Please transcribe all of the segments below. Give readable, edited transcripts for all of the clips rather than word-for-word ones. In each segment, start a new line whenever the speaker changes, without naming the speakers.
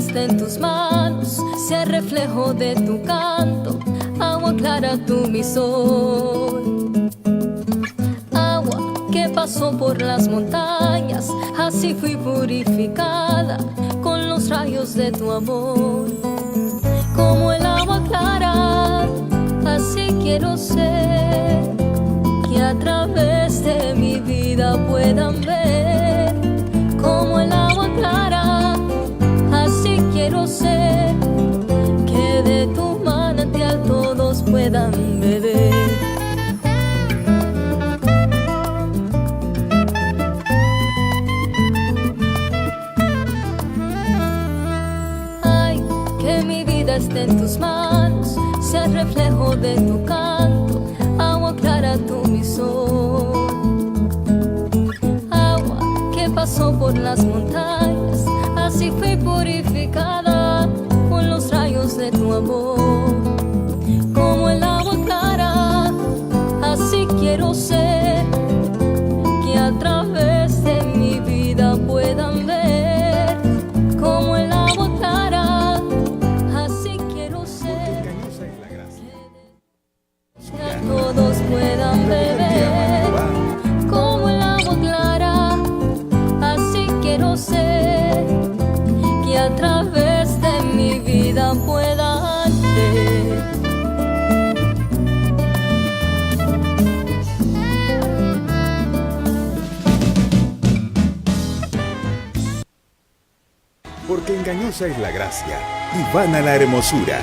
está en tus manos, sea el reflejo de tu canto, agua clara tú mi sol. Agua que pasó por las montañas, así fui purificada con los rayos de tu amor. Como el agua clara, así quiero ser, que a través de mi vida puedan ver. Como el agua clara, así quiero ser, que de tu manantial todos puedan beber. Ay, que mi vida esté en tus manos, sea el reflejo de tu canto, agua clara tú mi sol. Agua que pasó por las montañas, así fui purificada con los rayos de tu amor. Como el agua clara, así quiero ser, que a través de mi vida puedan ver. Como el agua clara, así quiero ser, que a todos puedan beber. Como el agua clara, así quiero ser, que a través de mi vida puedan ver.
Porque engañosa es la gracia y vana la hermosura.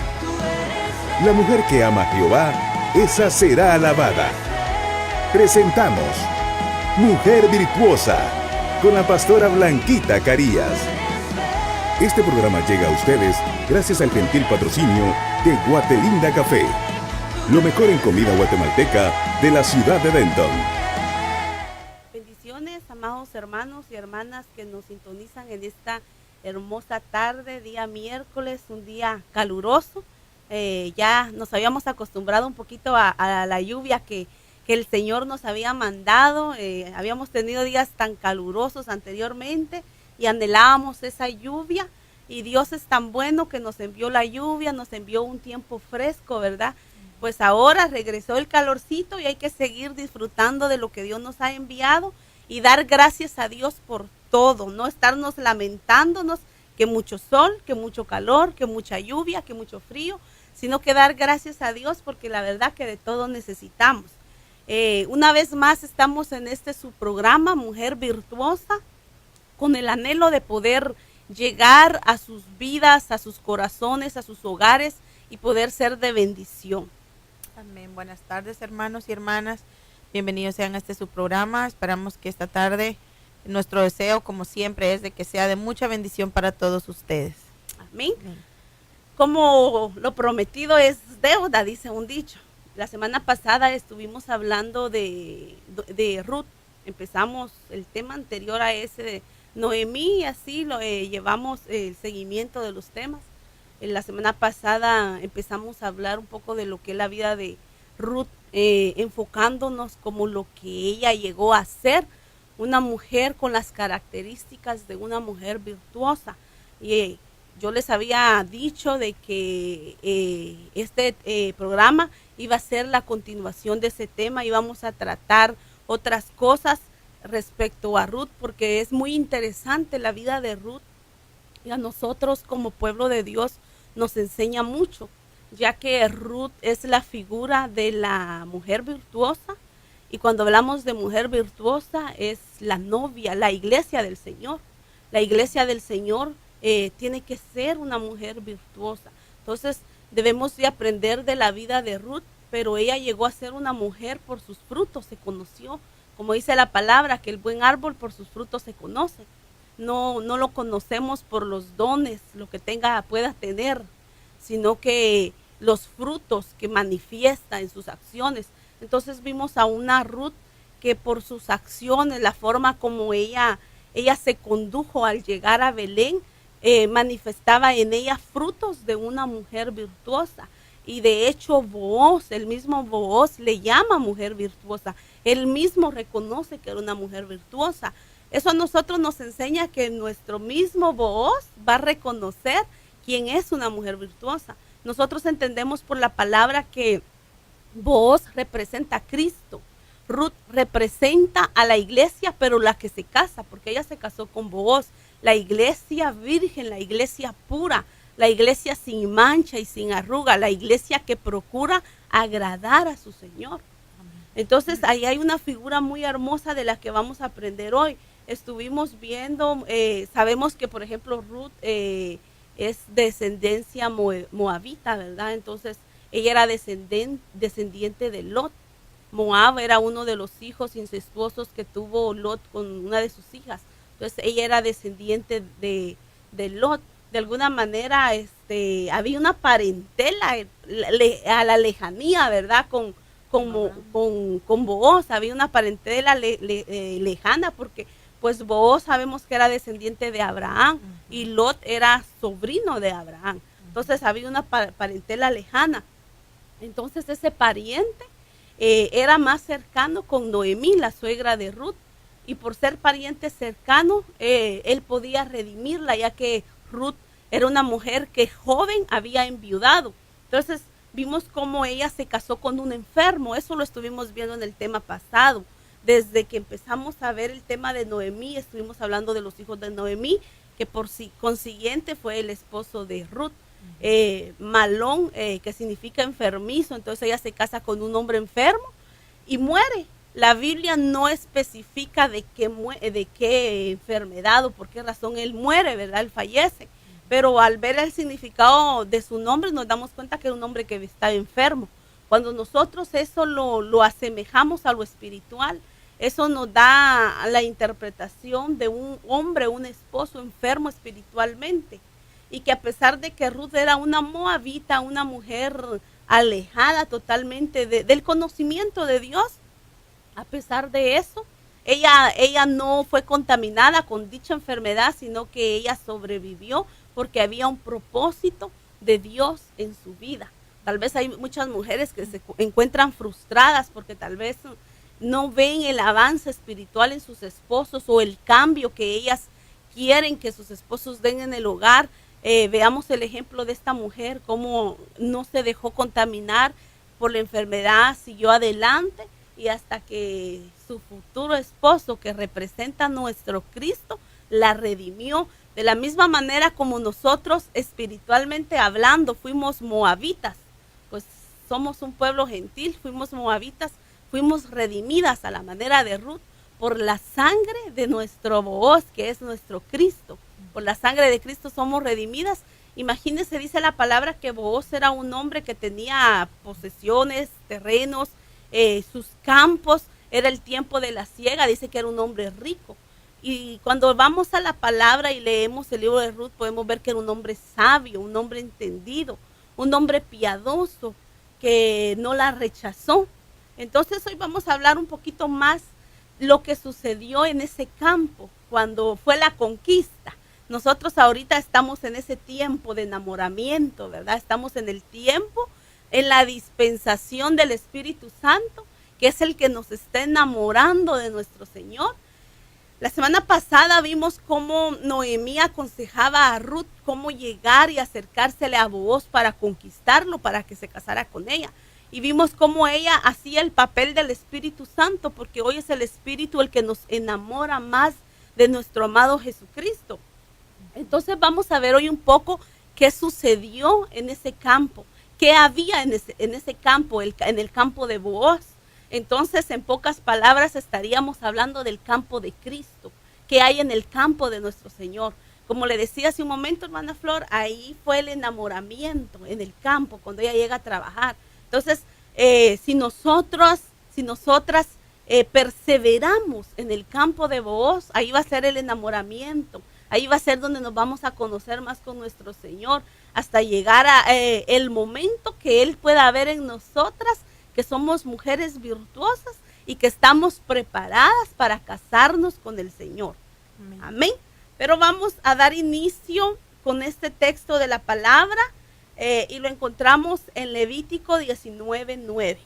La mujer que ama a Jehová, esa será alabada. Presentamos Mujer Virtuosa con la pastora Blanquita Carías. Este programa llega a ustedes gracias al gentil patrocinio de Guatelinda Café, lo mejor en comida guatemalteca de la ciudad de Denton.
Bendiciones, amados hermanos y hermanas que nos sintonizan en esta hermosa tarde, día miércoles, un día caluroso. Ya nos habíamos acostumbrado un poquito a la lluvia que el Señor nos había mandado. Habíamos tenido días tan calurosos anteriormente y anhelábamos esa lluvia, y Dios es tan bueno que nos envió la lluvia, nos envió un tiempo fresco, ¿verdad? Pues ahora regresó el calorcito y hay que seguir disfrutando de lo que Dios nos ha enviado y dar gracias a Dios por todo, no estarnos lamentándonos que mucho sol, que mucho calor, que mucha lluvia, que mucho frío, sino que dar gracias a Dios, porque la verdad que de todo necesitamos. Una vez más estamos en su programa Mujer Virtuosa, con el anhelo de poder llegar a sus vidas, a sus corazones, a sus hogares y poder ser de bendición.
Amén. Buenas tardes, hermanos y hermanas. Bienvenidos sean a su programa. Esperamos que esta tarde nuestro deseo, como siempre, es de que sea de mucha bendición para todos ustedes.
Amén. Como lo prometido es deuda, dice un dicho. La semana pasada estuvimos hablando de Ruth. Empezamos el tema anterior a ese de Noemí, y así lo llevamos el seguimiento de los temas. La semana pasada empezamos a hablar un poco de lo que es la vida de Ruth, enfocándonos como lo que ella llegó a ser, una mujer con las características de una mujer virtuosa. Y yo les había dicho de que este programa iba a ser la continuación de ese tema, íbamos a tratar otras cosas respecto a Ruth, porque es muy interesante la vida de Ruth, y a nosotros como pueblo de Dios nos enseña mucho, ya que Ruth es la figura de la mujer virtuosa, y cuando hablamos de mujer virtuosa es la novia, la iglesia del Señor. La iglesia del Señor tiene que ser una mujer virtuosa. Entonces debemos de aprender de la vida de Ruth, pero ella llegó a ser una mujer por sus frutos, se conoció. Como dice la palabra, que el buen árbol por sus frutos se conoce. No lo conocemos por los dones, lo que pueda tener, sino que los frutos que manifiesta en sus acciones. Entonces vimos a una Ruth que por sus acciones, la forma como ella se condujo al llegar a Belén, manifestaba en ella frutos de una mujer virtuosa. Y de hecho Booz, el mismo Booz le llama mujer virtuosa. Él mismo reconoce que era una mujer virtuosa. Eso a nosotros nos enseña que nuestro mismo Booz va a reconocer quién es una mujer virtuosa. Nosotros entendemos por la palabra que Booz representa a Cristo. Ruth representa a la iglesia, pero la que se casa, porque ella se casó con Booz. La iglesia virgen, la iglesia pura, la iglesia sin mancha y sin arruga, la iglesia que procura agradar a su Señor. Entonces ahí hay una figura muy hermosa de la que vamos a aprender hoy. Estuvimos viendo, sabemos que por ejemplo Ruth es descendencia moabita, ¿verdad? Entonces ella era descendiente de Lot. Moab era uno de los hijos incestuosos que tuvo Lot con una de sus hijas. Entonces ella era descendiente de Lot. De alguna manera había una parentela a la lejanía, ¿verdad? Con Booz, había una parentela lejana, porque pues Booz sabemos que era descendiente de Abraham y Lot era sobrino de Abraham. Entonces había una parentela lejana. Entonces ese pariente era más cercano con Noemí, la suegra de Ruth, y por ser pariente cercano, él podía redimirla, ya que Ruth era una mujer que joven había enviudado. Entonces vimos cómo ella se casó con un enfermo. Eso lo estuvimos viendo en el tema pasado. Desde que empezamos a ver el tema de Noemí, estuvimos hablando de los hijos de Noemí, que por consiguiente fue el esposo de Ruth. Malón, que significa enfermizo. Entonces ella se casa con un hombre enfermo y muere. La Biblia no especifica de qué enfermedad o por qué razón él muere, ¿verdad? Él fallece. Pero al ver el significado de su nombre nos damos cuenta que era un hombre que está enfermo. Cuando nosotros eso lo asemejamos a lo espiritual, eso nos da la interpretación de un hombre, un esposo enfermo espiritualmente. Y que a pesar de que Ruth era una moabita, una mujer alejada totalmente del conocimiento de Dios, a pesar de eso, ella no fue contaminada con dicha enfermedad, sino que ella sobrevivió porque había un propósito de Dios en su vida. Tal vez hay muchas mujeres que se encuentran frustradas porque tal vez no ven el avance espiritual en sus esposos o el cambio que ellas quieren que sus esposos den en el hogar. Veamos el ejemplo de esta mujer, cómo no se dejó contaminar por la enfermedad, siguió adelante y hasta que su futuro esposo, que representa a nuestro Cristo, la redimió. De la misma manera como nosotros espiritualmente hablando fuimos moabitas, pues somos un pueblo gentil, fuimos moabitas, fuimos redimidas a la manera de Ruth por la sangre de nuestro Booz, que es nuestro Cristo. Por la sangre de Cristo somos redimidas. Imagínense, dice la palabra que Booz era un hombre que tenía posesiones, terrenos, sus campos, era el tiempo de la siega, dice que era un hombre rico. Y cuando vamos a la palabra y leemos el libro de Ruth, podemos ver que era un hombre sabio, un hombre entendido, un hombre piadoso que no la rechazó. Entonces hoy vamos a hablar un poquito más lo que sucedió en ese campo cuando fue la conquista. Nosotros ahorita estamos en ese tiempo de enamoramiento, ¿verdad? Estamos en el tiempo, en la dispensación del Espíritu Santo, que es el que nos está enamorando de nuestro Señor. La semana pasada vimos cómo Noemí aconsejaba a Ruth cómo llegar y acercársele a Booz para conquistarlo, para que se casara con ella. Y vimos cómo ella hacía el papel del Espíritu Santo, porque hoy es el Espíritu el que nos enamora más de nuestro amado Jesucristo. Entonces vamos a ver hoy un poco qué sucedió en ese campo, qué había en ese campo, en el campo de Booz. Entonces, en pocas palabras, estaríamos hablando del campo de Cristo, que hay en el campo de nuestro Señor. Como le decía hace un momento, hermana Flor, ahí fue el enamoramiento en el campo, cuando ella llega a trabajar. Entonces, si nosotras perseveramos en el campo de Booz, ahí va a ser el enamoramiento, ahí va a ser donde nos vamos a conocer más con nuestro Señor, hasta llegar a el momento que Él pueda ver en nosotras, que somos mujeres virtuosas y que estamos preparadas para casarnos con el Señor. Amén. Amén. Pero vamos a dar inicio con este texto de la palabra y lo encontramos en Levítico 19:9.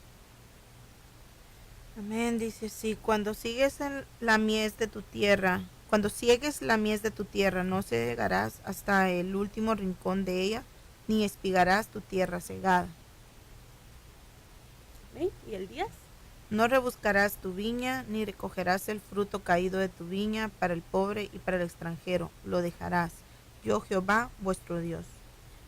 Amén, dice sí, cuando sigues la mies de tu tierra, cuando siegues la mies de tu tierra, no cegarás hasta el último rincón de ella, ni espigarás tu tierra cegada.
¿Ven? ¿Y el 10?
No rebuscarás tu viña, ni recogerás el fruto caído de tu viña para el pobre y para el extranjero, lo dejarás. Yo Jehová, vuestro Dios.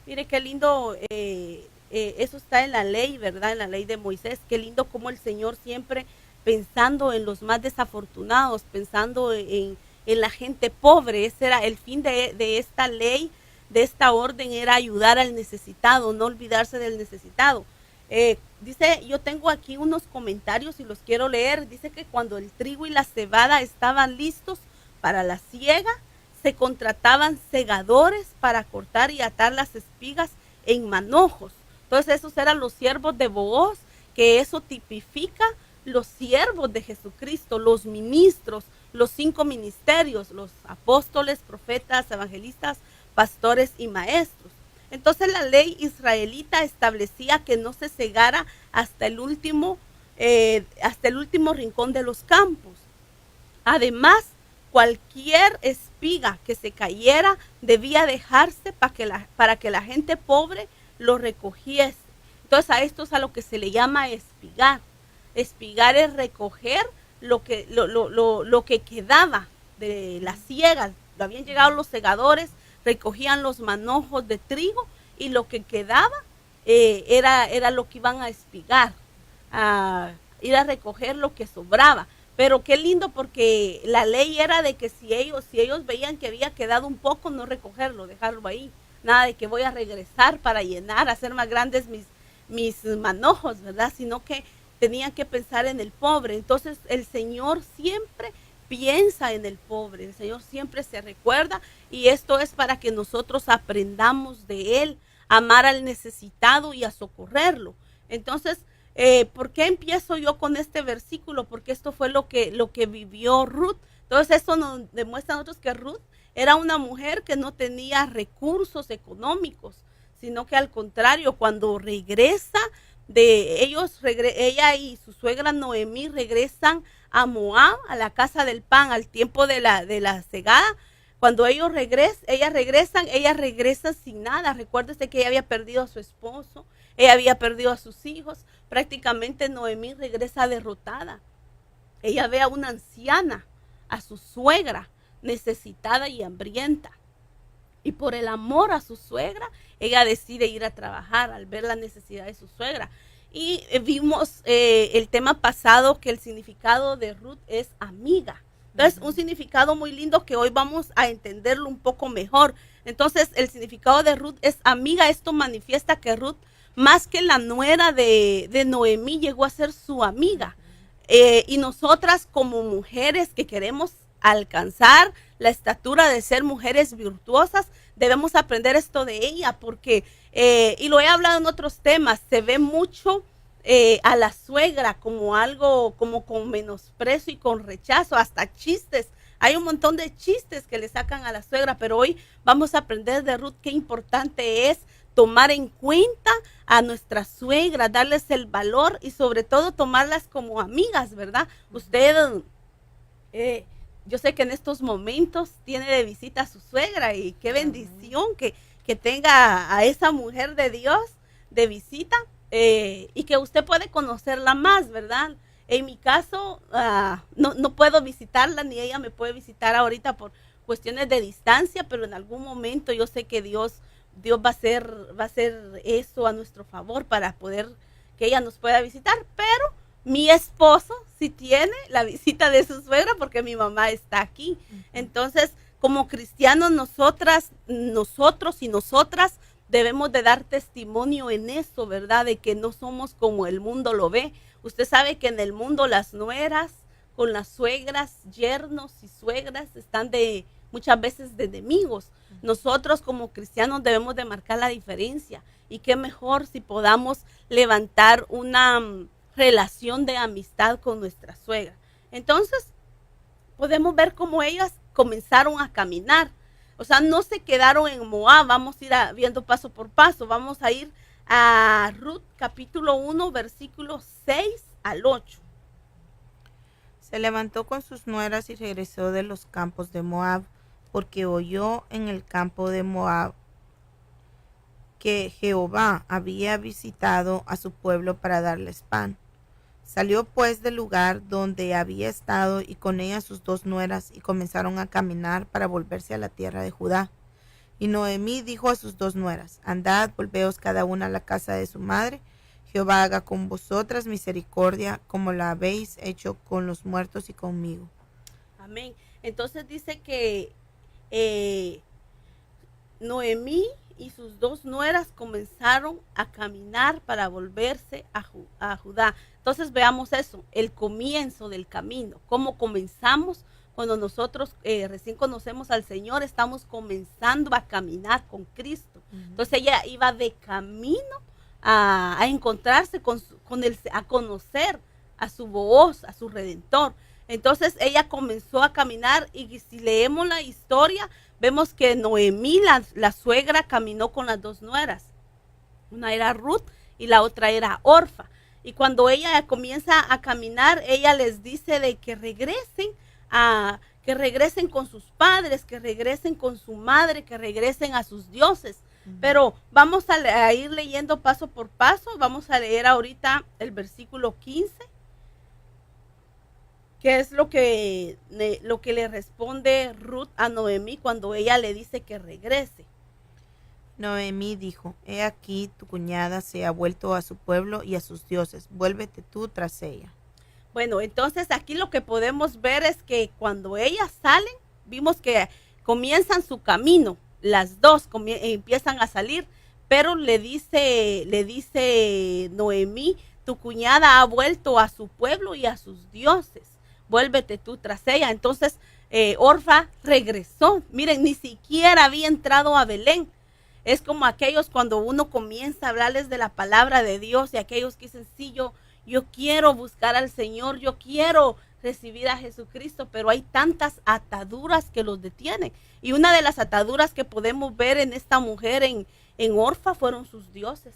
Mire qué lindo, eso está en la ley, ¿verdad? En la ley de Moisés. Qué lindo como el Señor siempre pensando en los más desafortunados, pensando en la gente pobre. Ese era el fin de esta ley, de esta orden, era ayudar al necesitado, no olvidarse del necesitado. Dice, yo tengo aquí unos comentarios y los quiero leer. Dice que cuando el trigo y la cebada estaban listos para la siega, se contrataban segadores para cortar y atar las espigas en manojos. Entonces esos eran los siervos de Booz, que eso tipifica los siervos de Jesucristo, los ministros, los 5 ministerios, los apóstoles, profetas, evangelistas, pastores y maestros. Entonces la ley israelita establecía que no se cegara hasta el último rincón de los campos. Además, cualquier espiga que se cayera debía dejarse para que la gente pobre lo recogiese. Entonces a esto es a lo que se le llama espigar. Espigar es recoger lo que quedaba de la siega. Habían llegado los segadores, recogían los manojos de trigo y lo que quedaba era lo que iban a espigar, a ir a recoger lo que sobraba. Pero qué lindo, porque la ley era de que si ellos veían que había quedado un poco, no recogerlo, dejarlo ahí. Nada de que voy a regresar para llenar, hacer más grandes mis manojos, ¿verdad? Sino que tenían que pensar en el pobre. Entonces el Señor siempre piensa en el pobre, el Señor siempre se recuerda, y esto es para que nosotros aprendamos de Él, a amar al necesitado y a socorrerlo. Entonces, ¿por qué empiezo yo con este versículo? Porque esto fue lo que vivió Ruth. Entonces esto nos demuestra a nosotros que Ruth era una mujer que no tenía recursos económicos, sino que al contrario, cuando regresa ella y su suegra Noemí regresan a Moab, a la casa del pan, al tiempo de la cegada. Cuando ellas regresan sin nada. Recuérdese que ella había perdido a su esposo, ella había perdido a sus hijos. Prácticamente Noemí regresa derrotada. Ella ve a una anciana, a su suegra, necesitada y hambrienta. Y por el amor a su suegra, ella decide ir a trabajar al ver la necesidad de su suegra. Y vimos el tema pasado que el significado de Ruth es amiga. Entonces, un significado muy lindo que hoy vamos a entenderlo un poco mejor. Entonces, el significado de Ruth es amiga. Esto manifiesta que Ruth, más que la nuera de Noemí, llegó a ser su amiga. Y nosotras como mujeres que queremos alcanzar la estatura de ser mujeres virtuosas, debemos aprender esto de ella, porque, y lo he hablado en otros temas, se ve mucho a la suegra como algo, como con menosprecio y con rechazo, hasta chistes. Hay un montón de chistes que le sacan a la suegra, pero hoy vamos a aprender de Ruth qué importante es tomar en cuenta a nuestra suegra, darles el valor y sobre todo tomarlas como amigas, ¿verdad? Usted, yo sé que en estos momentos tiene de visita a su suegra, y qué bendición que tenga a esa mujer de Dios de visita, y que usted puede conocerla más, ¿verdad? En mi caso, no puedo visitarla, ni ella me puede visitar ahorita por cuestiones de distancia, pero en algún momento yo sé que Dios va a hacer eso a nuestro favor para poder que ella nos pueda visitar. Pero mi esposo sí tiene la visita de su suegra porque mi mamá está aquí. Entonces, como cristianos, nosotros y nosotras debemos de dar testimonio en eso, ¿verdad? De que no somos como el mundo lo ve. Usted sabe que en el mundo las nueras con las suegras, yernos y suegras están muchas veces de enemigos. Nosotros como cristianos debemos de marcar la diferencia, y qué mejor si podamos levantar una relación de amistad con nuestra suegra. Entonces podemos ver cómo ellas comenzaron a caminar, o sea, no se quedaron en Moab. Vamos a ir viendo paso por paso. Vamos a ir a Ruth capítulo 1 versículos 6 al 8.
Se levantó con sus nueras y regresó de los campos de Moab, porque oyó en el campo de Moab que Jehová había visitado a su pueblo para darles pan. Salió pues del lugar donde había estado y con ella sus 2 nueras y comenzaron a caminar para volverse a la tierra de Judá. Y Noemí dijo a sus 2 nueras: andad, volveos cada una a la casa de su madre. Jehová haga con vosotras misericordia, como la habéis hecho con los muertos y conmigo.
Amén. Entonces dice que Noemí y sus 2 nueras comenzaron a caminar para volverse a Judá. Entonces veamos eso, el comienzo del camino, cómo comenzamos cuando nosotros recién conocemos al Señor, estamos comenzando a caminar con Cristo. Entonces ella iba de camino a encontrarse a conocer a su voz, a su Redentor. Entonces ella comenzó a caminar y si leemos la historia, vemos que Noemí, la suegra, caminó con las 2 nueras. Una era Ruth y la otra era Orfa. Y cuando ella comienza a caminar, ella les dice de que regresen con sus padres, que regresen con su madre, que regresen a sus dioses. Pero vamos a ir leyendo paso por paso. Vamos a leer ahorita el versículo 15. ¿Qué es lo que le responde Ruth a Noemí cuando ella le dice que regrese?
Noemí dijo: he aquí tu cuñada se ha vuelto a su pueblo y a sus dioses, vuélvete tú tras ella.
Bueno, entonces aquí lo que podemos ver es que cuando ellas salen, vimos que comienzan su camino, las 2 empiezan a salir, pero le dice Noemí: tu cuñada ha vuelto a su pueblo y a sus dioses, vuélvete tú tras ella. Entonces Orfa regresó. Miren, ni siquiera había entrado a Belén. Es como aquellos cuando uno comienza a hablarles de la palabra de Dios y aquellos que dicen: sí, yo quiero buscar al Señor, yo quiero recibir a Jesucristo, pero hay tantas ataduras que los detienen. Y una de las ataduras que podemos ver en esta mujer, en Orfa, fueron sus dioses,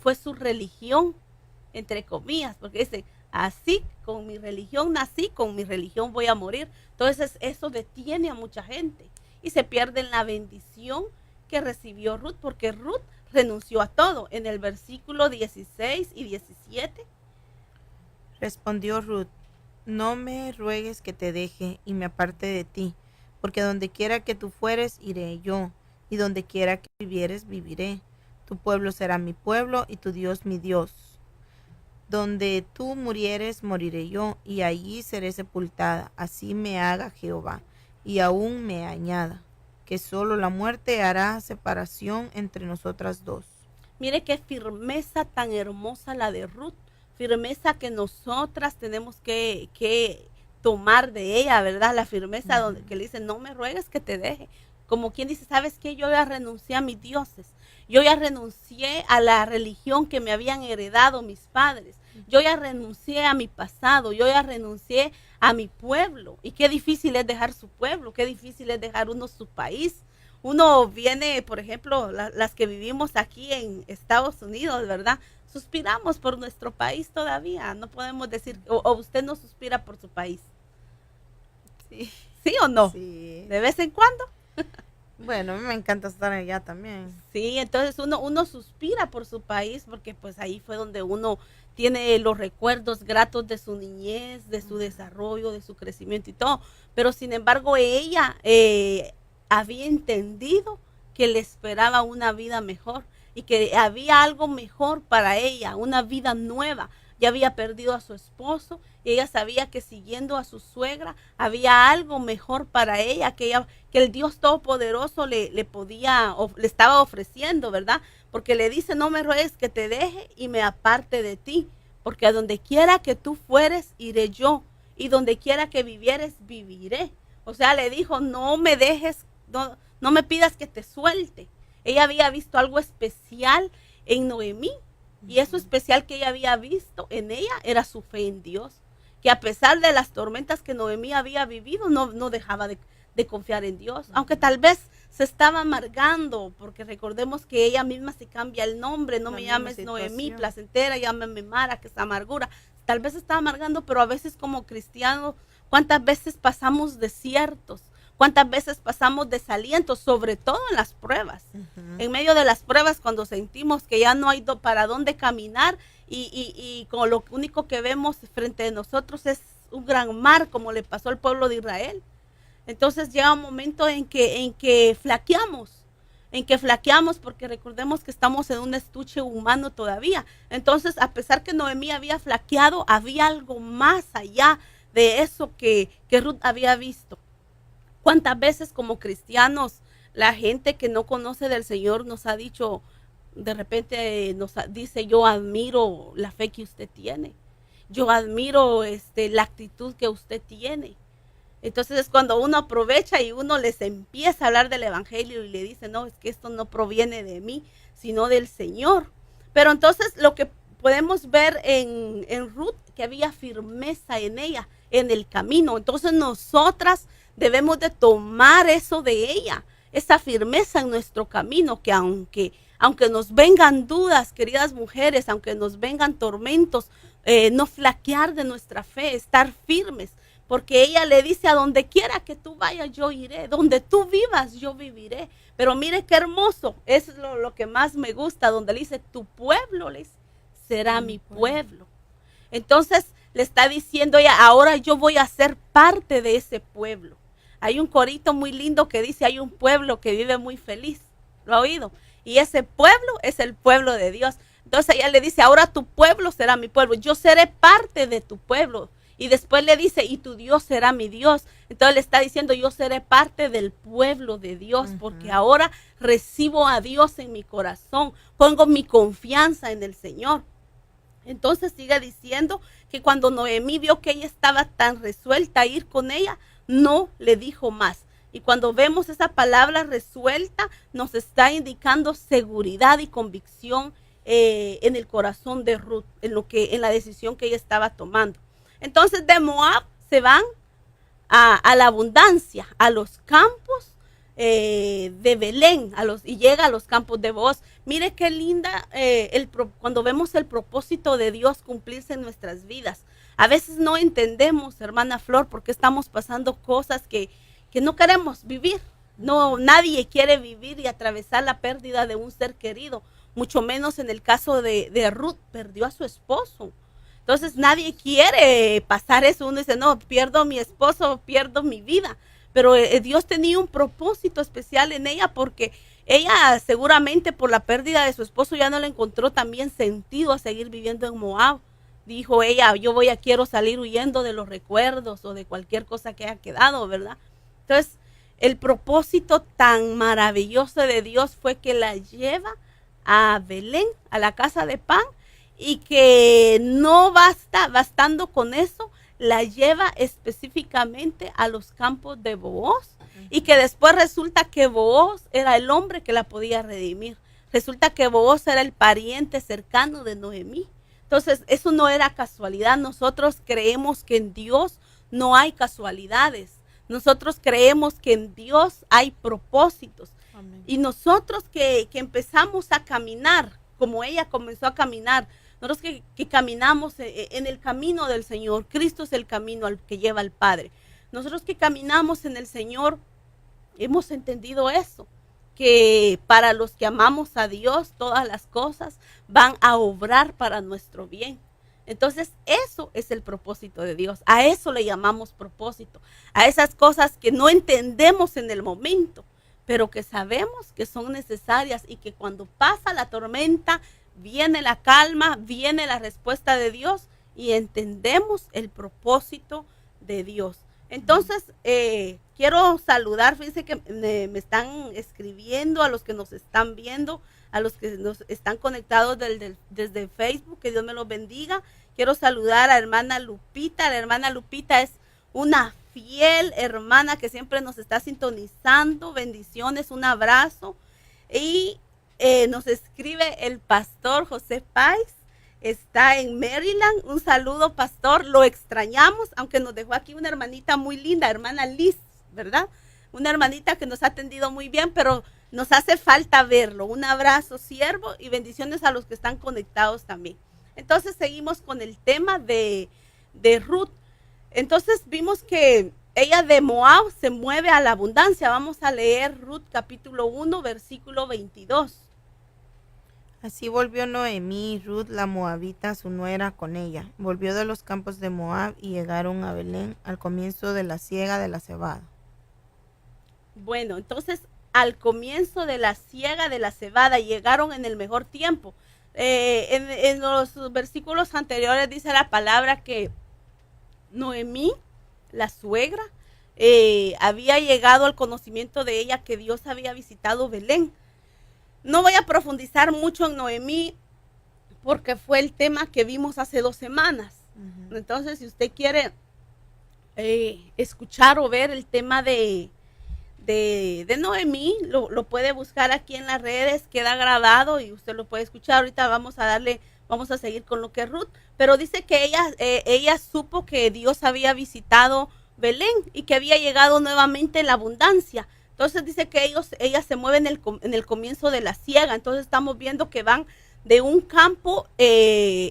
fue su religión, entre comillas, porque dice: así con mi religión nací, con mi religión voy a morir. Entonces eso detiene a mucha gente y se pierde la bendición que recibió Ruth, porque Ruth renunció a todo. En el versículo 16 y 17.
Respondió Ruth: no me ruegues que te deje y me aparte de ti, porque donde quiera que tú fueres, iré yo, y donde quiera que vivieres, viviré. Tu pueblo será mi pueblo y tu Dios mi Dios. Donde tú murieres, moriré yo, y allí seré sepultada. Así me haga Jehová, y aún me añada, que solo la muerte hará separación entre nosotras 2.
Mire qué firmeza tan hermosa la de Ruth, firmeza que nosotras tenemos que tomar de ella, ¿verdad? La firmeza donde que le dice: no me ruegues que te deje. Como quien dice: ¿sabes qué? Yo ya renuncié a mis dioses. Yo ya renuncié a la religión que me habían heredado mis padres. Yo ya renuncié a mi pasado. Yo ya renuncié a mi pueblo. Y qué difícil es dejar su pueblo. Qué difícil es dejar uno su país. Uno viene, por ejemplo, las que vivimos aquí en Estados Unidos, ¿verdad? Suspiramos por nuestro país todavía. No podemos decir, o usted no suspira por su país.
Sí.
¿Sí o no?
Sí.
De vez en cuando.
Bueno, a mí me encanta estar allá también.
Sí, entonces uno suspira por su país porque pues ahí fue donde uno tiene los recuerdos gratos de su niñez, de su desarrollo, de su crecimiento y todo. Pero sin embargo ella había entendido que le esperaba una vida mejor y que había algo mejor para ella, una vida nueva. Ya había perdido a su esposo y ella sabía que siguiendo a su suegra había algo mejor para ella, que el Dios Todopoderoso le estaba ofreciendo, ¿verdad? Porque le dice: no me ruegues que te deje y me aparte de ti, porque a donde quiera que tú fueres, iré yo, y donde quiera que vivieres, viviré. O sea, le dijo: no me dejes, no me pidas que te suelte. Ella había visto algo especial en Noemí. Y eso especial que ella había visto en ella era su fe en Dios, que a pesar de las tormentas que Noemí había vivido, no dejaba de confiar en Dios, aunque tal vez se estaba amargando, porque recordemos que ella misma se cambia el nombre: no me llames Noemí, placentera, llámame Mara, que es amargura. tal vez está amargando, pero a veces como cristianos, ¿cuántas veces pasamos desiertos? ¿Cuántas veces pasamos desalientos? Sobre todo en las pruebas. En medio de las pruebas, cuando sentimos que ya no hay para dónde caminar y con lo único que vemos frente a nosotros es un gran mar, como le pasó al pueblo de Israel. Entonces llega un momento en que flaqueamos, porque recordemos que estamos en un estuche humano todavía. Entonces, a pesar que Noemí había flaqueado, había algo más allá de eso que Ruth había visto. ¿Cuántas veces como cristianos la gente que no conoce del Señor nos ha dicho, de repente dice, yo admiro la fe que usted tiene, yo admiro la actitud que usted tiene? Entonces es cuando uno aprovecha y uno les empieza a hablar del evangelio y le dice, no, es que esto no proviene de mí, sino del Señor. Pero entonces lo que podemos ver en Ruth, que había firmeza en ella, en el camino. Entonces nosotras debemos de tomar eso de ella, esa firmeza en nuestro camino, que aunque nos vengan dudas, queridas mujeres, aunque nos vengan tormentos, no flaquear de nuestra fe, estar firmes, porque ella le dice, a donde quiera que tú vayas, yo iré, donde tú vivas, yo viviré. Pero mire qué hermoso, es lo que más me gusta, donde le dice, tu pueblo será mi pueblo. Entonces le está diciendo ella, ahora yo voy a ser parte de ese pueblo. Hay un corito muy lindo que dice, hay un pueblo que vive muy feliz. ¿Lo ha oído? Y ese pueblo es el pueblo de Dios. Entonces ella le dice, ahora tu pueblo será mi pueblo. Yo seré parte de tu pueblo. Y después le dice, y tu Dios será mi Dios. Entonces le está diciendo, yo seré parte del pueblo de Dios, porque ahora recibo a Dios en mi corazón. Pongo mi confianza en el Señor. Entonces sigue diciendo que cuando Noemí vio que ella estaba tan resuelta a ir con ella, no le dijo más. Y cuando vemos esa palabra resuelta, nos está indicando seguridad y convicción en el corazón de Ruth, en la decisión que ella estaba tomando. Entonces de Moab se van a la abundancia, a los campos de Belén, y llega a los campos de Booz. Mire qué linda cuando vemos el propósito de Dios cumplirse en nuestras vidas. A veces no entendemos, hermana Flor, por qué estamos pasando cosas que no queremos vivir. No, nadie quiere vivir y atravesar la pérdida de un ser querido, mucho menos en el caso de Ruth, perdió a su esposo. Entonces nadie quiere pasar eso. Uno dice, no, pierdo a mi esposo, pierdo mi vida. Pero Dios tenía un propósito especial en ella, porque ella seguramente por la pérdida de su esposo ya no le encontró también sentido a seguir viviendo en Moab. Dijo ella, quiero salir huyendo de los recuerdos o de cualquier cosa que haya quedado, ¿verdad? Entonces, el propósito tan maravilloso de Dios fue que la lleva a Belén, a la casa de pan, y que no bastando con eso, la lleva específicamente a los campos de Booz, y que después resulta que Booz era el hombre que la podía redimir. Resulta que Booz era el pariente cercano de Noemí. Entonces, eso no era casualidad. Nosotros creemos que en Dios no hay casualidades. Nosotros creemos que en Dios hay propósitos. Amén. Y nosotros que empezamos a caminar, como ella comenzó a caminar, nosotros que caminamos en el camino del Señor, Cristo es el camino al que lleva al Padre. Nosotros que caminamos en el Señor, hemos entendido eso, que para los que amamos a Dios, todas las cosas van a obrar para nuestro bien. Entonces, eso es el propósito de Dios. A eso le llamamos propósito. A esas cosas que no entendemos en el momento, pero que sabemos que son necesarias, y que cuando pasa la tormenta, viene la calma, viene la respuesta de Dios, y entendemos el propósito de Dios. Entonces, quiero saludar, fíjense que me están escribiendo, a los que nos están viendo, a los que nos están conectados desde Facebook, que Dios me los bendiga. Quiero saludar a la hermana Lupita. La hermana Lupita es una fiel hermana que siempre nos está sintonizando. Bendiciones, un abrazo. Y nos escribe el pastor José Páez. Está en Maryland. Un saludo, pastor. Lo extrañamos, aunque nos dejó aquí una hermanita muy linda, hermana Liz, ¿verdad? Una hermanita que nos ha atendido muy bien, pero nos hace falta verlo. Un abrazo, siervo, y bendiciones a los que están conectados también. Entonces seguimos con el tema de Ruth. Entonces vimos que ella de Moab se mueve a la abundancia. Vamos a leer Ruth capítulo 1, versículo 22.
Así volvió Noemí y Ruth la moabita, su nuera, con ella. Volvió de los campos de Moab y llegaron a Belén al comienzo de la siega de la cebada.
Bueno, entonces al comienzo de la siega de la cebada llegaron en el mejor tiempo. En los versículos anteriores dice la palabra que Noemí, la suegra, había llegado al conocimiento de ella que Dios había visitado Belén. No voy a profundizar mucho en Noemí porque fue el tema que vimos hace 2 semanas. Entonces, si usted quiere escuchar o ver el tema de Noemí, lo puede buscar aquí en las redes, queda grabado y usted lo puede escuchar. Ahorita vamos a seguir con lo que es Ruth, pero dice que ella supo que Dios había visitado Belén y que había llegado nuevamente la abundancia. Entonces dice que ellas se mueven en el comienzo de la siega. Entonces estamos viendo que van de un campo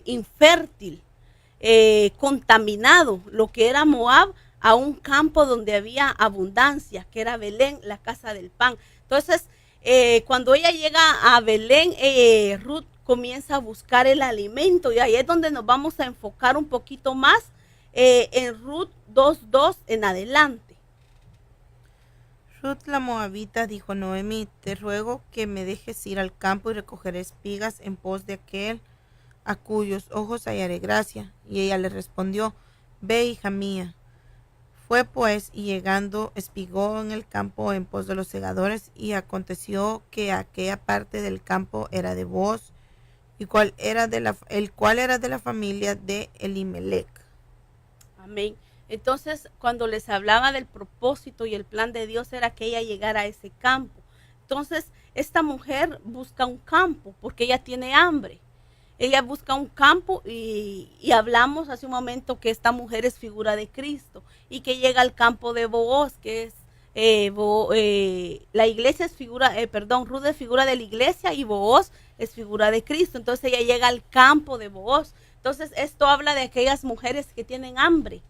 infértil, contaminado, lo que era Moab, a un campo donde había abundancia, que era Belén, la casa del pan. Entonces, cuando ella llega a Belén, Ruth comienza a buscar el alimento y ahí es donde nos vamos a enfocar un poquito más en Ruth 2:2 en adelante.
Ruth la moabita dijo a Noemí: te ruego que me dejes ir al campo y recoger espigas en pos de aquel a cuyos ojos hallaré gracia. Y ella le respondió: ve, hija mía. Fue pues, y llegando espigó en el campo en pos de los segadores, y aconteció que aquella parte del campo era de Booz, el cual era de la familia de Elimelech.
Amén. Entonces, cuando les hablaba del propósito y el plan de Dios era que ella llegara a ese campo. Entonces, esta mujer busca un campo porque ella tiene hambre. Ella busca un campo y hablamos hace un momento que esta mujer es figura de Cristo y que llega al campo de Booz, que es la iglesia es figura, Ruth es figura de la iglesia y Booz es figura de Cristo. Entonces ella llega al campo de Booz. Entonces esto habla de aquellas mujeres que tienen hambre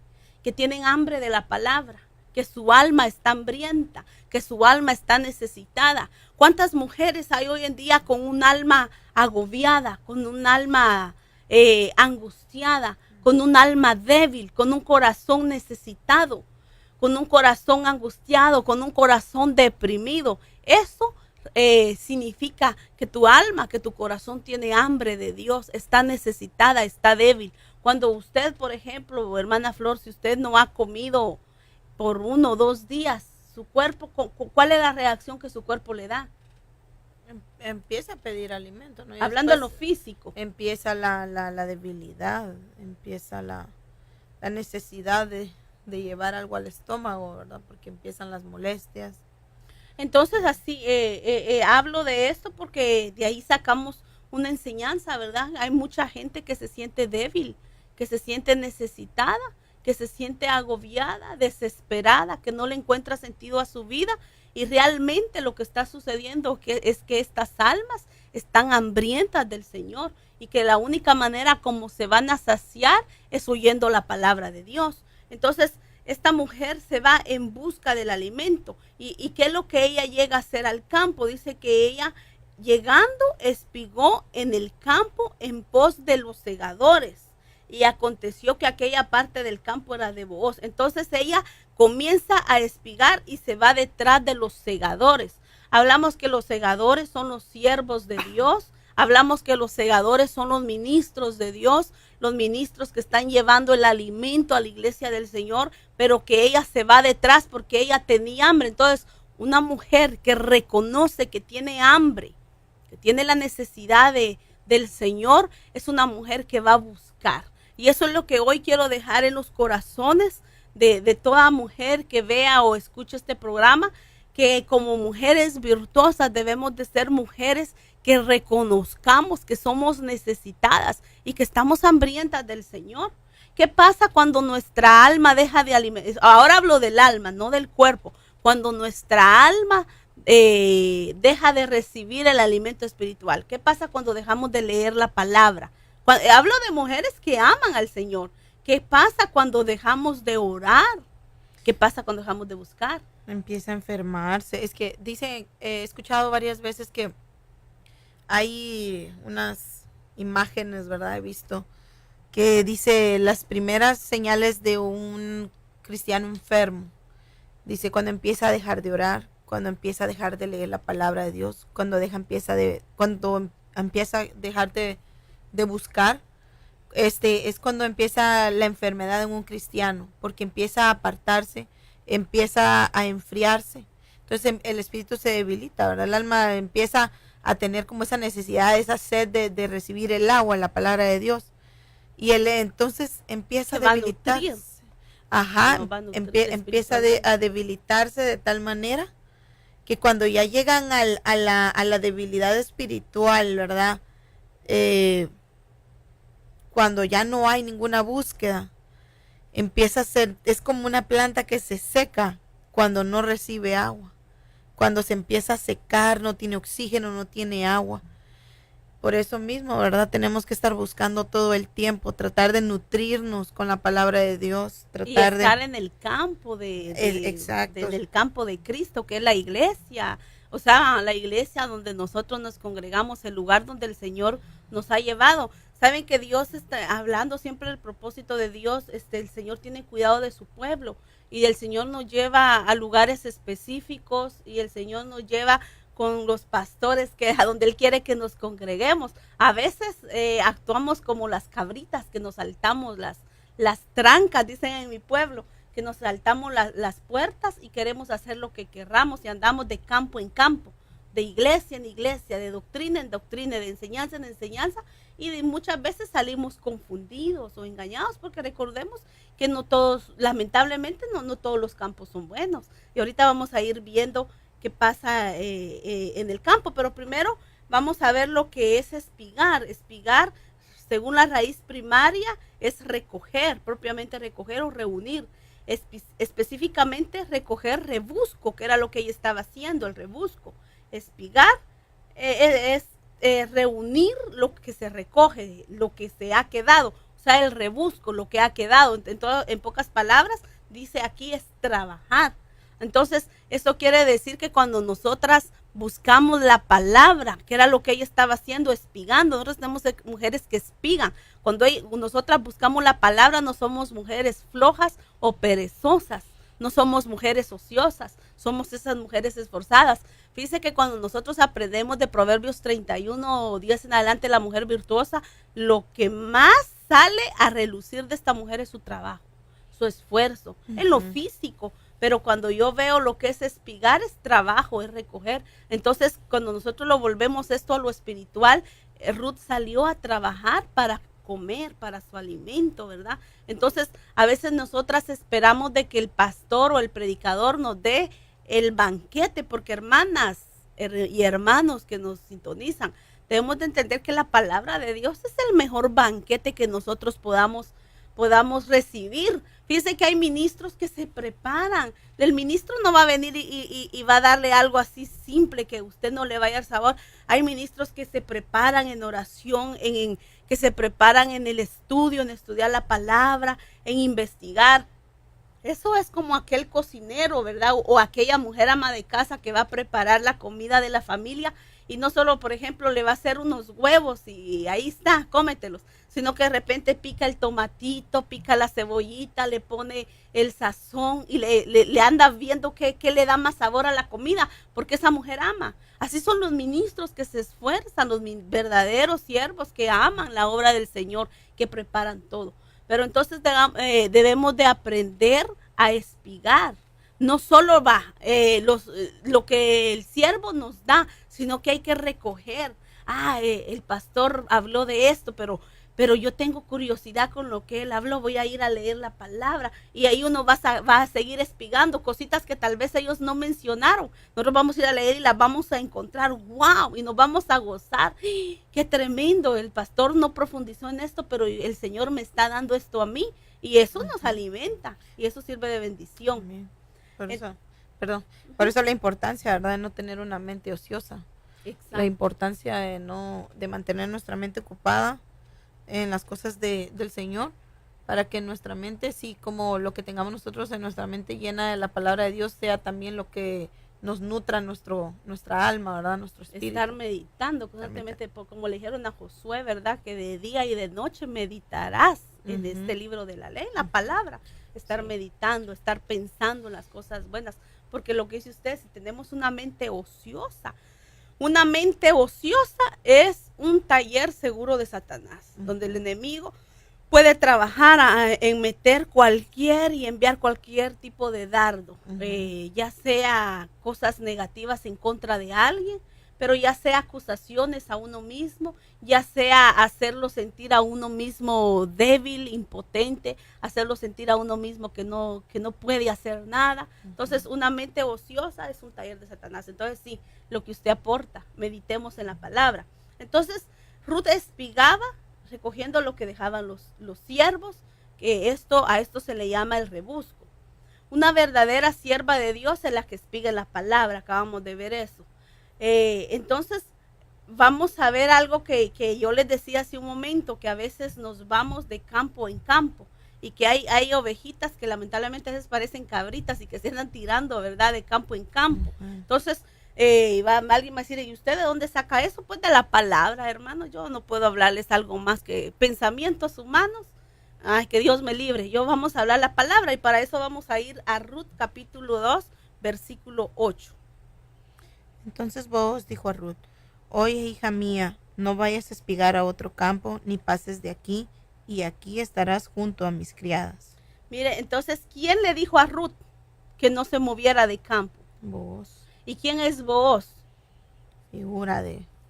de la palabra, que su alma está hambrienta, que su alma está necesitada. ¿Cuántas mujeres hay hoy en día con un alma agobiada, con un alma angustiada, con un alma débil, con un corazón necesitado, con un corazón angustiado, con un corazón deprimido? Eso significa que tu alma, que tu corazón tiene hambre de Dios, está necesitada, está débil. Cuando usted, por ejemplo, hermana Flor, si usted no ha comido por 1 o 2 días, su cuerpo, ¿cuál es la reacción que su cuerpo le da?
Empieza a pedir alimento, ¿no?
Hablando en lo físico.
Empieza la debilidad, empieza la necesidad de llevar algo al estómago, ¿verdad? Porque empiezan las molestias.
Entonces así hablo de esto porque de ahí sacamos una enseñanza, ¿verdad? Hay mucha gente que se siente débil, que se siente necesitada, que se siente agobiada, desesperada, que no le encuentra sentido a su vida, y realmente lo que está sucediendo es que estas almas están hambrientas del Señor y que la única manera como se van a saciar es oyendo la palabra de Dios. Entonces esta mujer se va en busca del alimento. ¿Y qué es lo que ella llega a hacer al campo? Dice que ella, llegando, espigó en el campo en pos de los segadores. Y aconteció que aquella parte del campo era de Booz. Entonces ella comienza a espigar y se va detrás de los segadores. Hablamos que los segadores son los siervos de Dios. Hablamos que los segadores son los ministros de Dios, los ministros que están llevando el alimento a la iglesia del Señor, pero que ella se va detrás porque ella tenía hambre. Entonces, una mujer que reconoce que tiene hambre, que tiene la necesidad del Señor, es una mujer que va a buscar. Y eso es lo que hoy quiero dejar en los corazones de toda mujer que vea o escuche este programa, que como mujeres virtuosas debemos de ser mujeres que reconozcamos que somos necesitadas y que estamos hambrientas del Señor. ¿Qué pasa cuando nuestra alma deja de alimentar? Ahora hablo del alma, no del cuerpo. Cuando nuestra alma deja de recibir el alimento espiritual. ¿Qué pasa cuando dejamos de leer la palabra? Hablo de mujeres que aman al Señor. ¿Qué pasa cuando dejamos de orar? ¿Qué pasa cuando dejamos de buscar?
Empieza a enfermarse. Es que dicen, he escuchado varias veces que hay unas imágenes, ¿verdad? He visto que dice las primeras señales de un cristiano enfermo. Dice cuando empieza a dejar de orar, cuando empieza a dejar de leer la palabra de Dios, cuando empieza a dejar de buscar, es cuando empieza la enfermedad en un cristiano, porque empieza a apartarse, empieza a enfriarse. Entonces el espíritu se debilita, ¿verdad? El alma empieza a tener como esa necesidad, esa sed de recibir el agua, la palabra de Dios. Y él entonces empieza a debilitarse. Ajá, empieza a debilitarse de tal manera que cuando ya llegan a la debilidad espiritual, ¿verdad? Cuando ya no hay ninguna búsqueda, empieza a ser, es como una planta que se seca cuando no recibe agua. Cuando se empieza a secar, no tiene oxígeno, no tiene agua. Por eso mismo, ¿verdad? Tenemos que estar buscando todo el tiempo, tratar de nutrirnos con la palabra de Dios, tratar
y estar en el campo del campo de Cristo, que es la iglesia. O sea, la iglesia donde nosotros nos congregamos, el lugar donde el Señor nos ha llevado. Saben que Dios está hablando siempre del propósito de Dios. El Señor tiene cuidado de su pueblo y el Señor nos lleva a lugares específicos y el Señor nos lleva con los pastores a donde Él quiere que nos congreguemos. A veces actuamos como las cabritas, que nos saltamos las trancas, dicen en mi pueblo, que nos saltamos las puertas y queremos hacer lo que querramos y andamos de campo en campo, de iglesia en iglesia, de doctrina en doctrina, de enseñanza en enseñanza, y muchas veces salimos confundidos o engañados, porque recordemos que no todos, lamentablemente no todos los campos son buenos. Y ahorita vamos a ir viendo qué pasa en el campo, pero primero vamos a ver lo que es espigar. Espigar, según la raíz primaria, es recoger, propiamente recoger o reunir. Específicamente recoger rebusco, que era lo que ella estaba haciendo, el rebusco. Espigar es reunir lo que se recoge, lo que se ha quedado, o sea, el rebusco, lo que ha quedado. En pocas palabras, dice aquí es trabajar. Entonces, eso quiere decir que cuando nosotras buscamos la palabra, que era lo que ella estaba haciendo, espigando, nosotros tenemos mujeres que espigan. Cuando nosotras buscamos la palabra, no somos mujeres flojas o perezosas, no somos mujeres ociosas, somos esas mujeres esforzadas. Fíjense que cuando nosotros aprendemos de Proverbios 31, 10 en adelante, la mujer virtuosa, lo que más sale a relucir de esta mujer es su trabajo, su esfuerzo, en lo físico. Pero cuando yo veo lo que es espigar, es trabajo, es recoger. Entonces, cuando nosotros lo volvemos esto a lo espiritual, Ruth salió a trabajar para comer, para su alimento, ¿verdad? Entonces, a veces nosotras esperamos de que el pastor o el predicador nos dé el banquete, porque hermanas y hermanos que nos sintonizan, debemos de entender que la palabra de Dios es el mejor banquete que nosotros podamos recibir. Fíjense que hay ministros que se preparan. El ministro no va a venir y va a darle algo así simple que usted no le vaya al sabor. Hay ministros que se preparan en oración, que se preparan en el estudio, en estudiar la palabra, en investigar. Eso es como aquel cocinero, ¿verdad? O aquella mujer ama de casa que va a preparar la comida de la familia y no solo, por ejemplo, le va a hacer unos huevos y ahí está, cómetelos, sino que de repente pica el tomatito, pica la cebollita, le pone el sazón y le anda viendo qué le da más sabor a la comida, porque esa mujer ama. Así son los ministros que se esfuerzan, los verdaderos siervos que aman la obra del Señor, que preparan todo. Pero entonces debemos de aprender a espigar. No solo lo que el siervo nos da, sino que hay que recoger. El pastor habló de esto, pero yo tengo curiosidad con lo que él habló, voy a ir a leer la palabra. Y ahí uno va a seguir espigando cositas que tal vez ellos no mencionaron. Nosotros vamos a ir a leer y las vamos a encontrar, wow, y nos vamos a gozar. ¡Qué tremendo! El pastor no profundizó en esto, pero el Señor me está dando esto a mí. Y eso nos alimenta, y eso sirve de bendición.
Amén. Por eso la importancia, ¿verdad?, de no tener una mente ociosa.
Exacto.
La importancia de mantener nuestra mente ocupada en las cosas del Señor, para que nuestra mente, sí, como lo que tengamos nosotros en nuestra mente llena de la palabra de Dios, sea también lo que nos nutra nuestra alma, ¿verdad? Nuestro espíritu.
Estar meditando constantemente, como le dijeron a Josué, ¿verdad? Que de día y de noche meditarás en este libro de la ley, la palabra. Estar meditando, estar pensando en las cosas buenas. Porque lo que dice usted, si tenemos una mente ociosa es un taller seguro de Satanás, donde el enemigo puede trabajar en meter y enviar cualquier tipo de dardo, ya sea cosas negativas en contra de alguien, pero ya sea acusaciones a uno mismo, ya sea hacerlo sentir a uno mismo débil, impotente, hacerlo sentir a uno mismo que no puede hacer nada. Entonces, una mente ociosa es un taller de Satanás. Entonces, sí, lo que usted aporta, meditemos en la palabra. Entonces, Ruth espigaba recogiendo lo que dejaban los siervos, que a esto se le llama el rebusco. Una verdadera sierva de Dios es la que espiga la palabra, acabamos de ver eso. Entonces, vamos a ver algo que yo les decía hace un momento, que a veces nos vamos de campo en campo, y que hay ovejitas que lamentablemente a veces parecen cabritas y que se andan tirando, ¿verdad?, de campo en campo. Entonces, alguien va a decir, ¿y usted de dónde saca eso? Pues de la palabra, hermano. Yo no puedo hablarles algo más que pensamientos humanos. Ay, que Dios me libre. Yo vamos a hablar la palabra, y para eso vamos a ir a Ruth capítulo 2, versículo 8.
Entonces Booz dijo a Ruth: oye, hija mía, no vayas a espigar a otro campo, ni pases de aquí, y aquí estarás junto a mis criadas.
Mire, entonces, ¿quién le dijo a Ruth que no se moviera de campo?
Booz.
¿Y quién es Booz?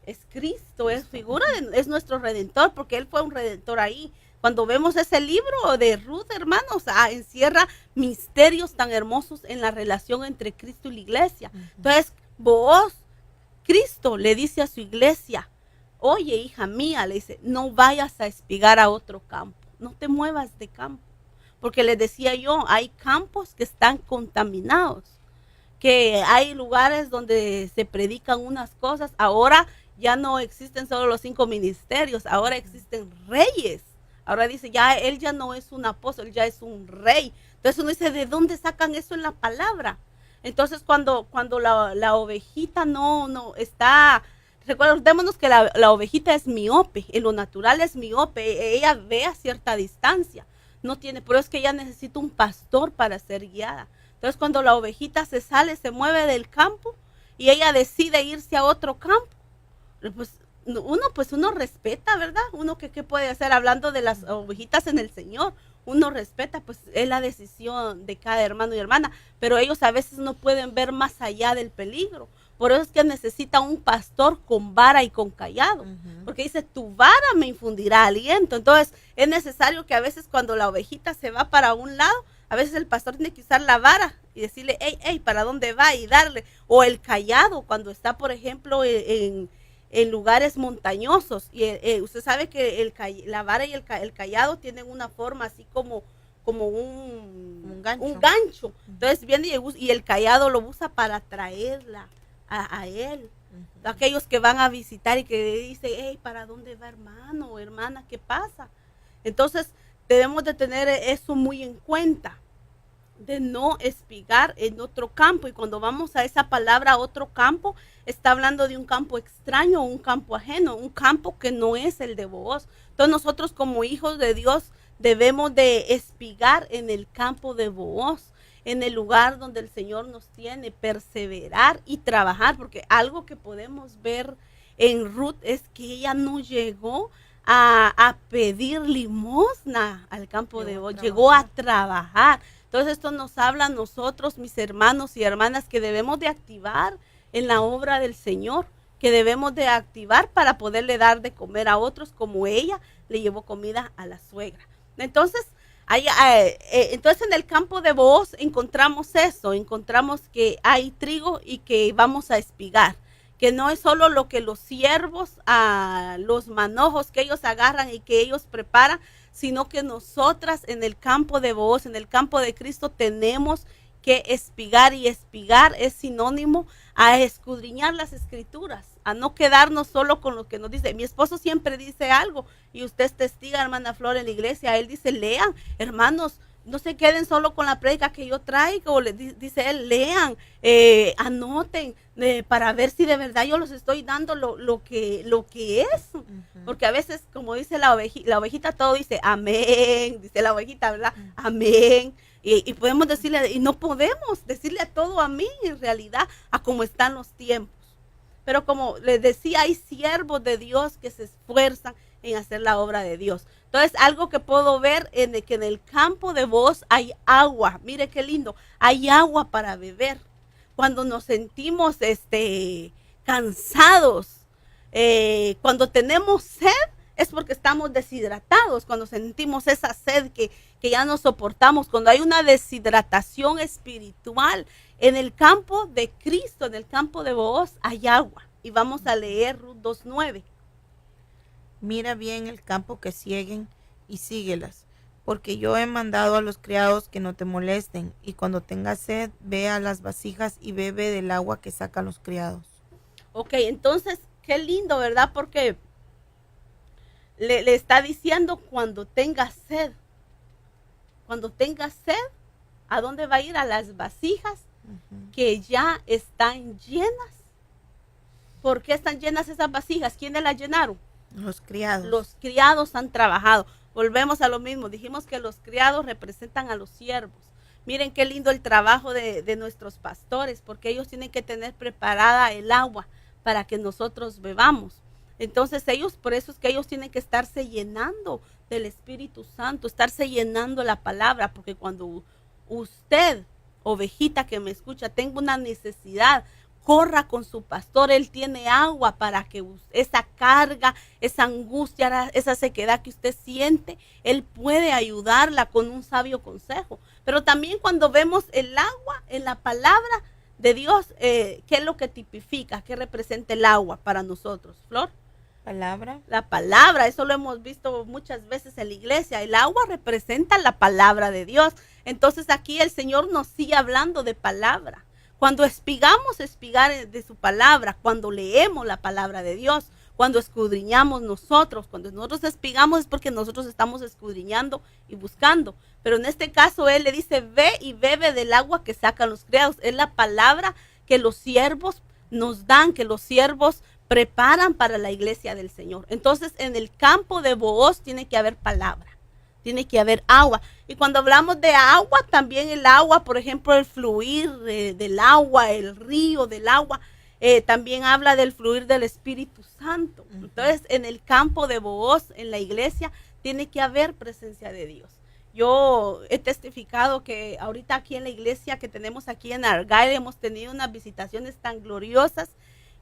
Es Cristo, es nuestro Redentor, porque Él fue un Redentor ahí. Cuando vemos ese libro de Ruth, hermanos, encierra misterios tan hermosos en la relación entre Cristo y la iglesia. Entonces, Booz, Cristo le dice a su iglesia: oye, hija mía, le dice, no vayas a espigar a otro campo, no te muevas de campo. Porque les decía yo, hay campos que están contaminados, que hay lugares donde se predican unas cosas. Ahora ya no existen solo los 5 ministerios, ahora existen reyes. Ahora dice, él ya no es un apóstol, ya es un rey. Entonces uno dice, ¿de dónde sacan eso en la palabra? Entonces cuando la ovejita no está, recordémonos que la ovejita es miope, en lo natural es miope, ella ve a cierta distancia, no tiene, pero es que ella necesita un pastor para ser guiada. Entonces cuando la ovejita se mueve del campo y ella decide irse a otro campo, pues uno respeta, ¿verdad? Uno ¿qué puede hacer? Hablando de las ovejitas en el Señor, uno respeta, pues es la decisión de cada hermano y hermana, pero ellos a veces no pueden ver más allá del peligro. Por eso es que necesita un pastor con vara y con callado, porque dice, tu vara me infundirá aliento. Entonces es necesario que a veces cuando la ovejita se va para un lado, a veces el pastor tiene que usar la vara y decirle, hey, ¿para dónde va? Y darle, o el callado cuando está, por ejemplo, en lugares montañosos, y usted sabe que la vara y el callado tienen una forma así como un gancho. Entonces viene y el callado lo usa para atraerla a él. Aquellos que van a visitar y que dicen, hey, ¿para dónde va, hermano o hermana? ¿Qué pasa? Entonces debemos de tener eso muy en cuenta, de no espigar en otro campo. Y cuando vamos a esa palabra otro campo, está hablando de un campo extraño, un campo ajeno, un campo que no es el de Booz. Entonces nosotros como hijos de Dios debemos de espigar en el campo de Booz, en el lugar donde el Señor nos tiene, perseverar y trabajar, porque algo que podemos ver en Ruth es que ella no llegó a pedir limosna al campo de Booz, llegó a trabajar. Entonces esto nos habla a nosotros, mis hermanos y hermanas, que debemos de activar en la obra del Señor, que debemos de activar para poderle dar de comer a otros, como ella le llevó comida a la suegra. Entonces en el campo de Booz encontramos eso, encontramos que hay trigo y que vamos a espigar, que no es solo lo que los siervos, los manojos que ellos agarran y que ellos preparan, sino que nosotras en el campo de Booz, en el campo de Cristo, tenemos que espigar, y espigar es sinónimo a escudriñar las escrituras, a no quedarnos solo con lo que nos dice. Mi esposo siempre dice algo y usted es testiga, hermana Flor, en la iglesia. Él dice, lean, hermanos, no se queden solo con la prédica que yo traigo, dice él, lean, anoten, para ver si de verdad yo los estoy dando lo que es. Porque a veces, como dice la ovejita todo dice, amén, dice la ovejita, ¿verdad? Amén. Y podemos decirle, y no podemos decirle a todo amén en realidad, a cómo están los tiempos. Pero como les decía, hay siervos de Dios que se esfuerzan en hacer la obra de Dios. Entonces, algo que puedo ver que en el campo de voz hay agua. Mire qué lindo, hay agua para beber. Cuando nos sentimos cansados, cuando tenemos sed, es porque estamos deshidratados. Cuando sentimos esa sed que ya no soportamos, cuando hay una deshidratación espiritual, en el campo de Cristo, en el campo de Booz, hay agua. Y vamos a leer Ruth 2:9.
Mira bien el campo que sieguen y síguelas, porque yo he mandado a los criados que no te molesten, y cuando tengas sed, ve a las vasijas y bebe del agua que sacan los criados. Ok,
entonces, qué lindo, ¿verdad? Porque le está diciendo cuando tengas sed. Cuando tengas sed, ¿a dónde va a ir? A las vasijas que ya están llenas. ¿Por qué están llenas esas vasijas? ¿Quiénes las llenaron?
Los criados.
Los criados han trabajado. Volvemos a lo mismo. Dijimos que los criados representan a los siervos. Miren qué lindo el trabajo de nuestros pastores, porque ellos tienen que tener preparada el agua para que nosotros bebamos. Entonces por eso es que ellos tienen que estarse llenando del Espíritu Santo, estarse llenando la palabra, porque cuando usted, ovejita que me escucha, tenga una necesidad, corra con su pastor. Él tiene agua para que esa carga, esa angustia, esa sequedad que usted siente, él puede ayudarla con un sabio consejo. Pero también cuando vemos el agua en la palabra de Dios, ¿qué es lo que tipifica? ¿Qué representa el agua para nosotros, Flor?
Palabra.
La palabra, eso lo hemos visto muchas veces en la iglesia. El agua representa la palabra de Dios. Entonces aquí el Señor nos sigue hablando de palabra. Cuando espigar de su palabra, cuando leemos la palabra de Dios, cuando escudriñamos nosotros, cuando nosotros espigamos es porque nosotros estamos escudriñando y buscando. Pero en este caso él le dice, ve y bebe del agua que sacan los criados. Es la palabra que los siervos nos dan, que los siervos preparan para la iglesia del Señor. Entonces en el campo de Booz tiene que haber palabra. Tiene que haber agua. Y cuando hablamos de agua, también el agua, por ejemplo, el fluir del agua, el río del agua, también habla del fluir del Espíritu Santo. Entonces, en el campo de Booz, en la iglesia, tiene que haber presencia de Dios. Yo he testificado que ahorita aquí en la iglesia que tenemos aquí en Argyle hemos tenido unas visitaciones tan gloriosas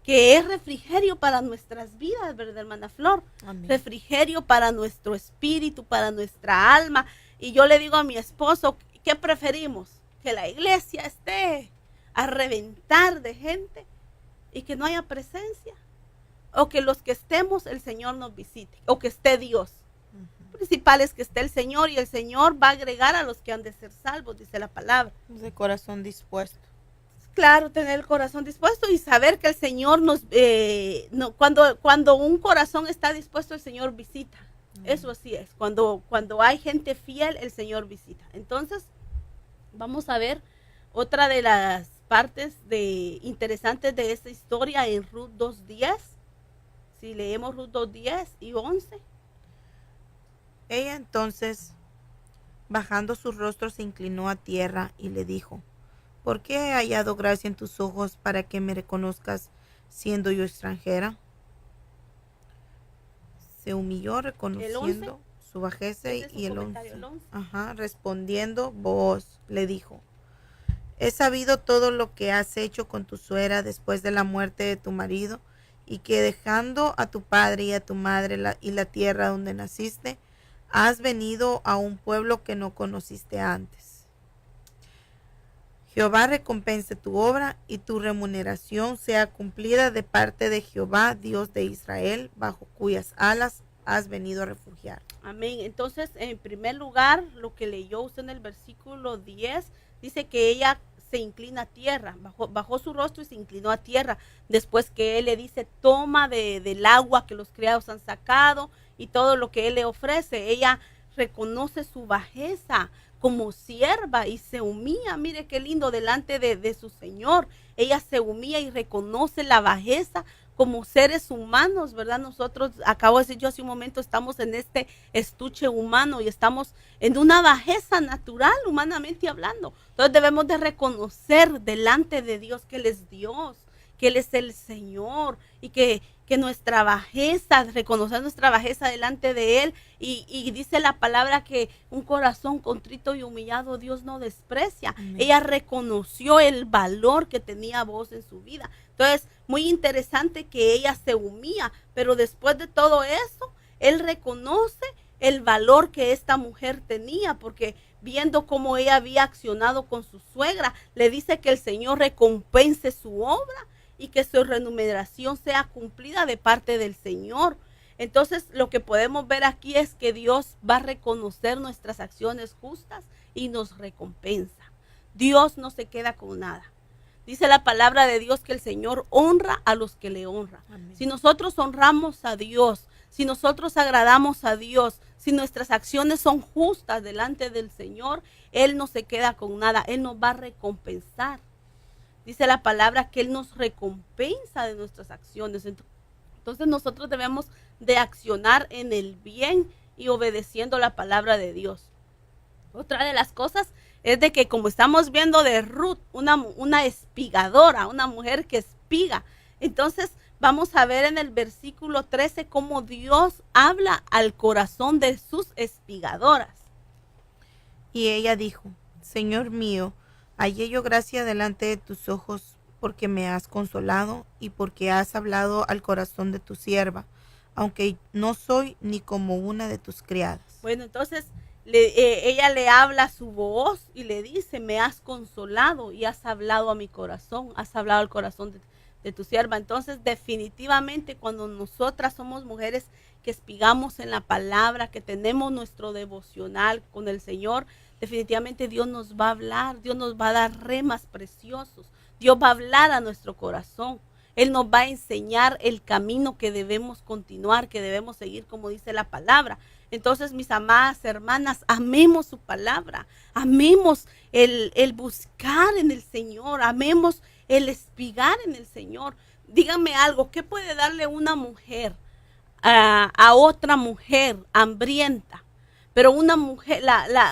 que es refrigerio para nuestras vidas, ¿verdad, hermana Flor? Amén. Refrigerio para nuestro espíritu, para nuestra alma. Y yo le digo a mi esposo, ¿qué preferimos? Que la iglesia esté a reventar de gente y que no haya presencia, o que los que estemos, el Señor nos visite, o que esté Dios. Principal es que esté el Señor, y el Señor va a agregar a los que han de ser salvos, dice la palabra.
De corazón dispuesto.
Claro, tener el corazón dispuesto y saber que el Señor cuando un corazón está dispuesto, el Señor visita. Eso así es. Cuando hay gente fiel, el Señor visita. Entonces, vamos a ver otra de las partes interesantes de esta historia en Ruth 2:10. Si leemos Ruth 2:10 y 11.
Ella entonces, bajando su rostro, se inclinó a tierra y le dijo, ¿por qué he hallado gracia en tus ojos para que me reconozcas siendo yo extranjera? Se humilló reconociendo su bajeza y el 11. Respondiendo, Booz le dijo, he sabido todo lo que has hecho con tu suegra después de la muerte de tu marido, y que dejando a tu padre y a tu madre y la tierra donde naciste, has venido a un pueblo que no conociste antes. Jehová recompense tu obra y tu remuneración sea cumplida de parte de Jehová, Dios de Israel, bajo cuyas alas has venido a refugiar.
Amén. Entonces, en primer lugar, lo que leyó usted en el versículo 10, dice que ella se inclina a tierra, bajó su rostro y se inclinó a tierra, después que él le dice, toma del agua que los criados han sacado y todo lo que él le ofrece. Ella reconoce su bajeza como sierva y se humilla, mire qué lindo, delante de su Señor. Ella se humilla y reconoce la bajeza como seres humanos, ¿verdad? Nosotros, acabo de decir yo hace un momento, estamos en este estuche humano y estamos en una bajeza natural, humanamente hablando. Entonces debemos de reconocer delante de Dios que Él es Dios, que Él es el Señor y que nuestra bajeza, reconocer nuestra bajeza delante de Él y dice la palabra que un corazón contrito y humillado Dios no desprecia. Amén. Ella reconoció el valor que tenía vos en su vida. Entonces, muy interesante que ella se humilla, pero después de todo eso, Él reconoce el valor que esta mujer tenía, porque viendo cómo ella había accionado con su suegra, le dice que el Señor recompense su obra y que su remuneración sea cumplida de parte del Señor. Entonces, lo que podemos ver aquí es que Dios va a reconocer nuestras acciones justas y nos recompensa. Dios no se queda con nada. Dice la palabra de Dios que el Señor honra a los que le honran. Amén. Si nosotros honramos a Dios, si nosotros agradamos a Dios, si nuestras acciones son justas delante del Señor, Él no se queda con nada, Él nos va a recompensar. Dice la palabra que Él nos recompensa de nuestras acciones. Entonces nosotros debemos de accionar en el bien y obedeciendo la palabra de Dios. Otra de las cosas es de que, como estamos viendo de Ruth, una espigadora, una mujer que espiga. Entonces vamos a ver en el versículo 13 cómo Dios habla al corazón de sus espigadoras.
Y ella dijo, Señor mío, hallé yo gracia delante de tus ojos, porque me has consolado y porque has hablado al corazón de tu sierva, aunque no soy ni como una de tus criadas.
Bueno, entonces ella le habla a su voz y le dice, me has consolado y has hablado a mi corazón, has hablado al corazón de tu sierva. Entonces, definitivamente, cuando nosotras somos mujeres que espigamos en la palabra, que tenemos nuestro devocional con el Señor, definitivamente Dios nos va a hablar, Dios nos va a dar remas preciosos, Dios va a hablar a nuestro corazón. Él nos va a enseñar el camino que debemos continuar, que debemos seguir, como dice la palabra. Entonces, mis amadas hermanas, amemos su palabra, amemos el buscar en el Señor, amemos el espigar en el Señor. Díganme algo, ¿qué puede darle una mujer a otra mujer hambrienta? Pero una mujer,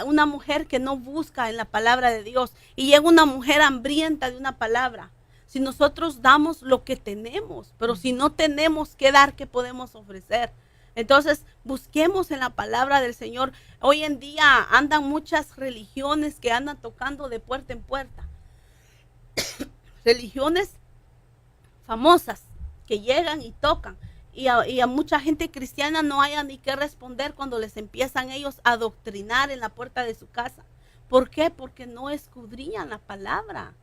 una mujer que no busca en la palabra de Dios y llega una mujer hambrienta de una palabra. Si nosotros damos lo que tenemos, pero si no tenemos que dar, ¿qué podemos ofrecer? Entonces, busquemos en la palabra del Señor. Hoy en día andan muchas religiones que andan tocando de puerta en puerta. Religiones famosas que llegan y tocan. Y a mucha gente cristiana no haya ni qué responder cuando les empiezan ellos a adoctrinar en la puerta de su casa. ¿Por qué? Porque no escudriñan la palabra.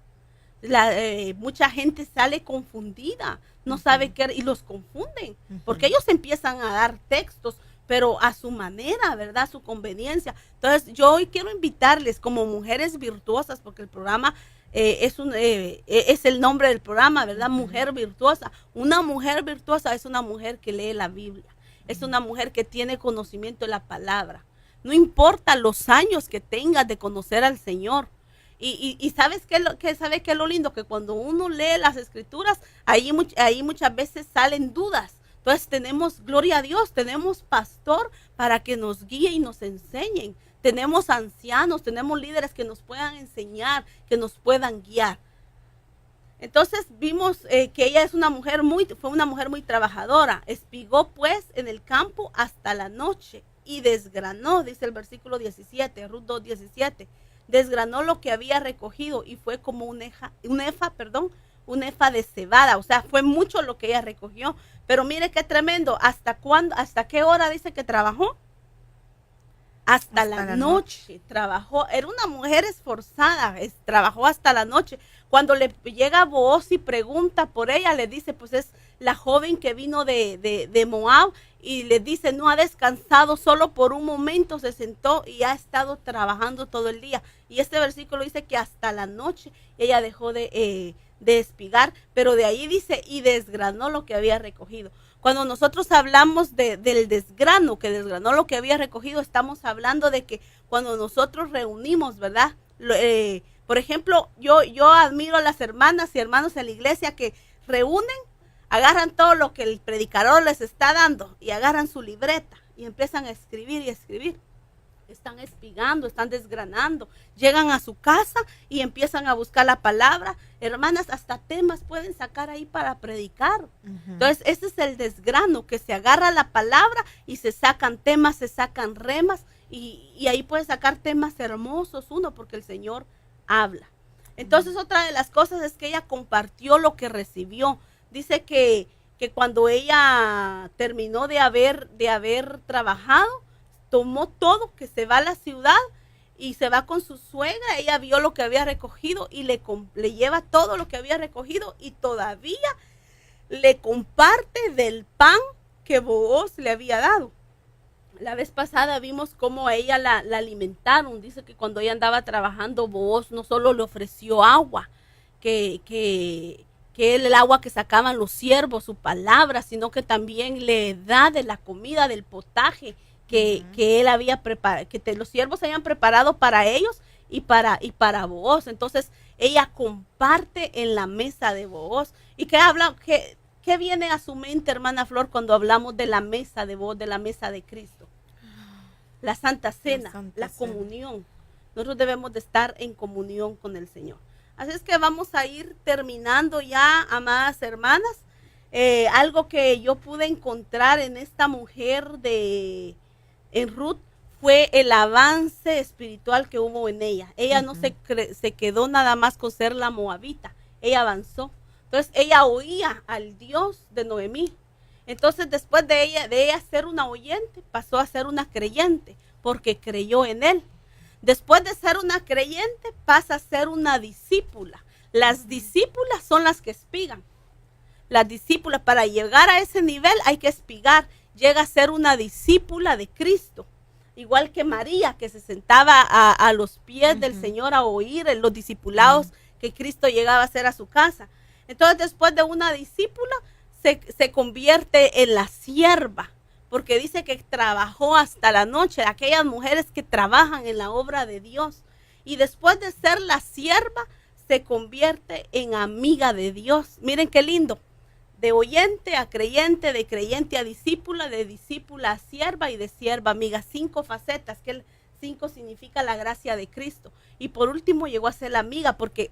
Mucha gente sale confundida, no sabe qué, y los confunden, porque ellos empiezan a dar textos, pero a su manera, ¿verdad? A su conveniencia. Entonces, yo hoy quiero invitarles como mujeres virtuosas, porque el programa es el nombre del programa, ¿verdad? Mujer virtuosa. Una mujer virtuosa es una mujer que lee la Biblia, es una mujer que tiene conocimiento de la palabra. No importa los años que tengas de conocer al Señor. Y ¿sabes qué es lo lindo? Que cuando uno lee las escrituras, ahí muchas veces salen dudas. Entonces tenemos, gloria a Dios, tenemos pastor para que nos guíe y nos enseñen. Tenemos ancianos, tenemos líderes que nos puedan enseñar, que nos puedan guiar. Entonces vimos que ella fue una mujer muy trabajadora. Espigó pues en el campo hasta la noche y desgranó, dice el versículo 17, Ruth 2:17. Desgranó lo que había recogido y fue como un efa de cebada. O sea, fue mucho lo que ella recogió. Pero mire qué tremendo. ¿Hasta qué hora dice que trabajó? hasta la noche. Trabajó, era una mujer esforzada, trabajó hasta la noche. Cuando le llega Booz y pregunta por ella, le dice, pues es la joven que vino de Moab, y le dice, no ha descansado, solo por un momento se sentó y ha estado trabajando todo el día. Y este versículo dice que hasta la noche ella dejó de espigar, pero de ahí dice, y desgranó lo que había recogido. Cuando nosotros hablamos del desgrano, que desgranó lo que había recogido, estamos hablando de que cuando nosotros reunimos, ¿verdad? Por ejemplo, yo admiro a las hermanas y hermanos en la iglesia que reúnen, agarran todo lo que el predicador les está dando y agarran su libreta y empiezan a escribir y escribir. Están espigando, están desgranando, llegan a su casa y empiezan a buscar la palabra. Hermanas, hasta temas pueden sacar ahí para predicar. Entonces, ese es el desgrano, que se agarra la palabra y se sacan temas, se sacan remas, y ahí puede sacar temas hermosos uno, porque el Señor habla. Entonces, otra de las cosas es que ella compartió lo que recibió. Dice que cuando ella terminó de haber trabajado, tomó todo, que se va a la ciudad y se va con su suegra. Ella vio lo que había recogido y le lleva todo lo que había recogido, y todavía le comparte del pan que Booz le había dado. La vez pasada vimos cómo a ella la alimentaron. Dice que cuando ella andaba trabajando, Booz no solo le ofreció agua, que el agua que sacaban los siervos, su palabra, sino que también le da de la comida, del potaje que él había preparado, que los siervos habían preparado para ellos y para Booz. Entonces ella comparte en la mesa de Booz. ¿Y qué viene a su mente, hermana Flor, cuando hablamos de la mesa de Booz, de la mesa de Cristo? La Santa Cena, la comunión. Nosotros debemos de estar en comunión con el Señor. Así es que vamos a ir terminando ya, amadas hermanas. Algo que yo pude encontrar en esta mujer en Ruth fue el avance espiritual que hubo en ella. Ella no se quedó nada más con ser la moabita, ella avanzó. Entonces ella oía al Dios de Noemí. Entonces después de ella ser una oyente, pasó a ser una creyente, porque creyó en él. Después de ser una creyente, pasa a ser una discípula. Las discípulas son las que espigan. Las discípulas, para llegar a ese nivel hay que espigar. Llega a ser una discípula de Cristo. Igual que María, que se sentaba a los pies del Señor a oír los discipulados que Cristo llegaba a hacer a su casa. Entonces, después de una discípula, se convierte en la sierva, porque dice que trabajó hasta la noche, aquellas mujeres que trabajan en la obra de Dios. Y después de ser la sierva, se convierte en amiga de Dios. Miren qué lindo. De oyente a creyente, de creyente a discípula, de discípula a sierva y de sierva a amiga. 5 facetas, que el 5 significa la gracia de Cristo. Y por último llegó a ser la amiga, porque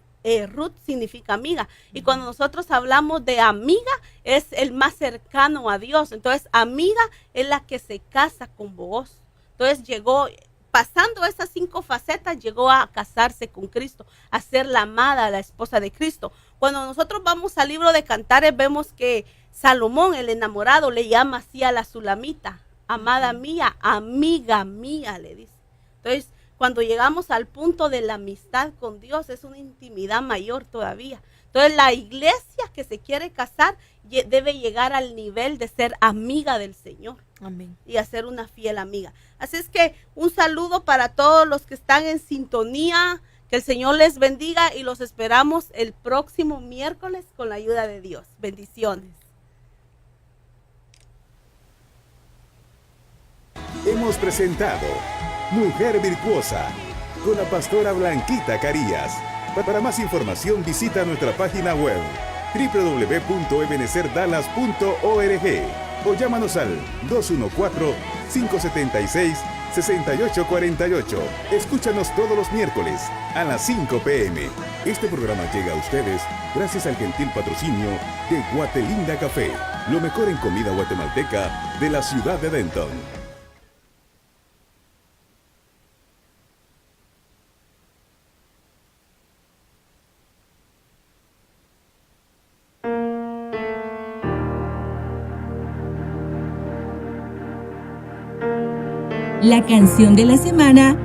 Ruth significa amiga. Y cuando nosotros hablamos de amiga, es el más cercano a Dios. Entonces, amiga es la que se casa con Booz. Entonces llegó, pasando esas 5 facetas, llegó a casarse con Cristo, a ser la amada, la esposa de Cristo. Cuando nosotros vamos al libro de Cantares, vemos que Salomón, el enamorado, le llama así a la Sulamita: amada mía, amiga mía, le dice. Entonces, cuando llegamos al punto de la amistad con Dios, es una intimidad mayor todavía. Entonces, la iglesia que se quiere casar debe llegar al nivel de ser amiga del Señor.
Amén.
Y hacer una fiel amiga. Así es que un saludo para todos los que están en sintonía. Que el Señor les bendiga y los esperamos el próximo miércoles con la ayuda de Dios. Bendiciones.
Hemos presentado Mujer Virtuosa con la pastora Blanquita Carías. Para más información visita nuestra página web www.ebenecerdallas.org o llámanos al 214-576-6848. Escúchanos todos los miércoles a las 5 p.m. Este programa llega a ustedes gracias al gentil patrocinio de Guatelinda Café, lo mejor en comida guatemalteca de la ciudad de Denton.
La canción de la semana